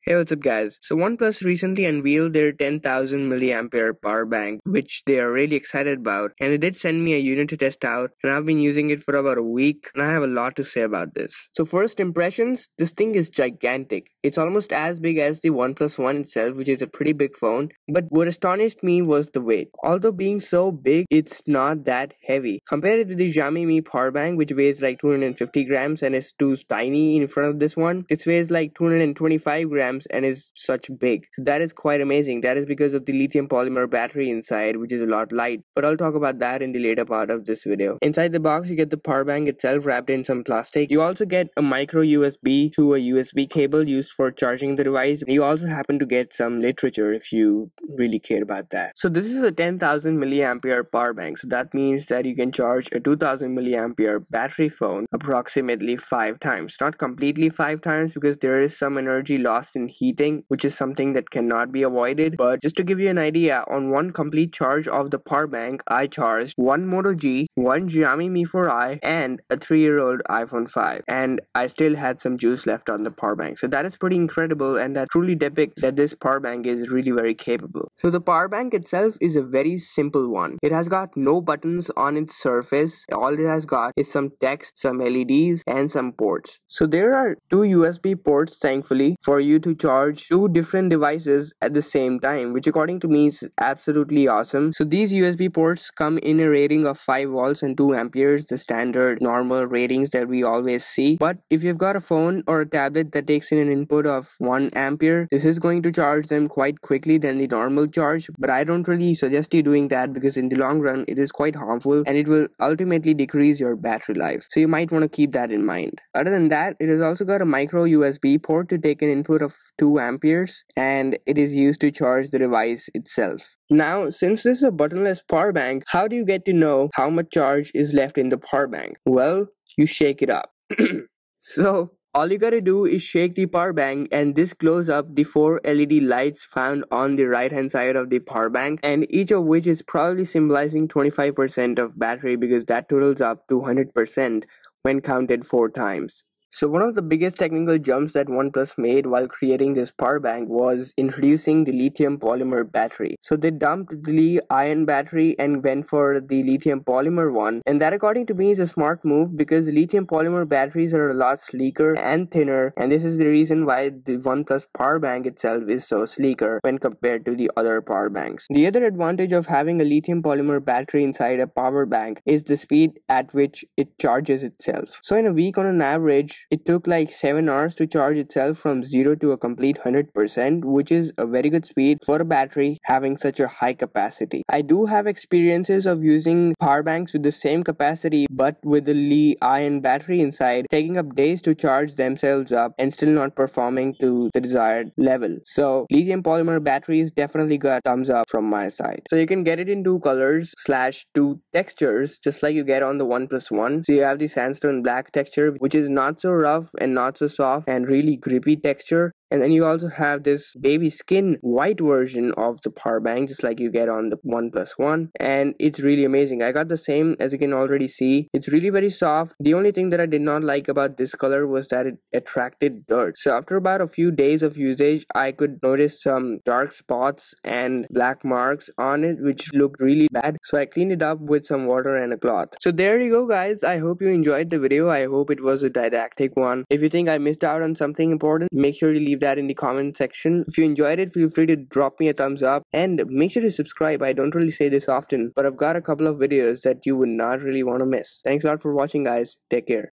Hey, what's up guys? So OnePlus recently unveiled their 10,000 mAh power bank, which they are really excited about, and they did send me a unit to test out, and I've been using it for about a week, and I have a lot to say about this. So first impressions, this thing is gigantic. It's almost as big as the OnePlus One itself, which is a pretty big phone, but what astonished me was the weight. Although being so big, it's not that heavy. Compared it to the mAh Powerbank, which weighs like 250 grams and is too tiny in front of this one, this weighs like 225 grams and is such big. So that is quite amazing. That is because of the lithium polymer battery inside, which is a lot light, but I'll talk about that in the later part of this video. Inside the box you get the power bank itself wrapped in some plastic. You also get a micro USB to a USB cable used for charging the device. You also happen to get some literature if you really care about that. So this is a 10,000 mAh power bank, so that means that you can charge a 2000 mAh battery phone approximately 5 times. Not completely 5 times because there is some energy lost in heating, which is something that cannot be avoided, but just to give you an idea, on one complete charge of the power bank I charged one Moto G, one Xiaomi Mi 4i, and a 3-year-old iPhone 5, and I still had some juice left on the power bank. So that is pretty incredible, and that truly depicts that this power bank is really very capable. So the power bank itself is a very simple one. It has got no buttons on its surface. All it has got is some text, some LEDs, and some ports. So there are 2 USB ports, thankfully, for you to charge 2 different devices at the same time, which according to me is absolutely awesome. So these USB ports come in a rating of 5 volts and 2 amperes, the standard normal ratings that we always see. But if you've got a phone or a tablet that takes in an input of 1 ampere, this is going to charge them quite quickly than the normal charge, but I don't really suggest you doing that because in the long run it is quite harmful and it will ultimately decrease your battery life. So you might want to keep that in mind. Other than that, it has also got a micro USB port to take an input of 2 amperes, and it is used to charge the device itself. Now, since this is a buttonless power bank, how do you get to know how much charge is left in the power bank? Well, you shake it up. So all you gotta do is shake the power bank and this glows up the 4 LED lights found on the right hand side of the power bank, and each of which is probably symbolizing 25% of battery because that totals up to 100% when counted 4 times. So one of the biggest technical jumps that OnePlus made while creating this power bank was introducing the lithium polymer battery. So they dumped the Li-ion battery and went for the lithium polymer one, and that according to me is a smart move because the lithium polymer batteries are a lot sleeker and thinner, and this is the reason why the OnePlus power bank itself is so sleeker when compared to the other power banks. The other advantage of having a lithium polymer battery inside a power bank is the speed at which it charges itself. So in a week on an average, it took like 7 hours to charge itself from 0 to a complete 100%, which is a very good speed for a battery having such a high capacity. I do have experiences of using power banks with the same capacity but with the Li-ion battery inside taking up days to charge themselves up and still not performing to the desired level. So lithium polymer batteries definitely got thumbs up from my side. So you can get it in 2 colors / 2 textures just like you get on the OnePlus One. So you have the sandstone black texture, which is not so rough and not so soft and really grippy texture, and then you also have this baby skin white version of the power bank just like you get on the OnePlus One, and it's really amazing. I got the same, as you can already see. It's really very soft. The only thing that I did not like about this color was that it attracted dirt. So after about a few days of usage, I could notice some dark spots and black marks on it which looked really bad, so I cleaned it up with some water and a cloth. So there you go guys, I hope you enjoyed the video. I hope it was a didactic one. If you think I missed out on something important, make sure to leave that in the comment section. If you enjoyed it, feel free to drop me a thumbs up and make sure to subscribe. I don't really say this often, but I've got a couple of videos that you would not really want to miss. Thanks a lot for watching guys. Take care.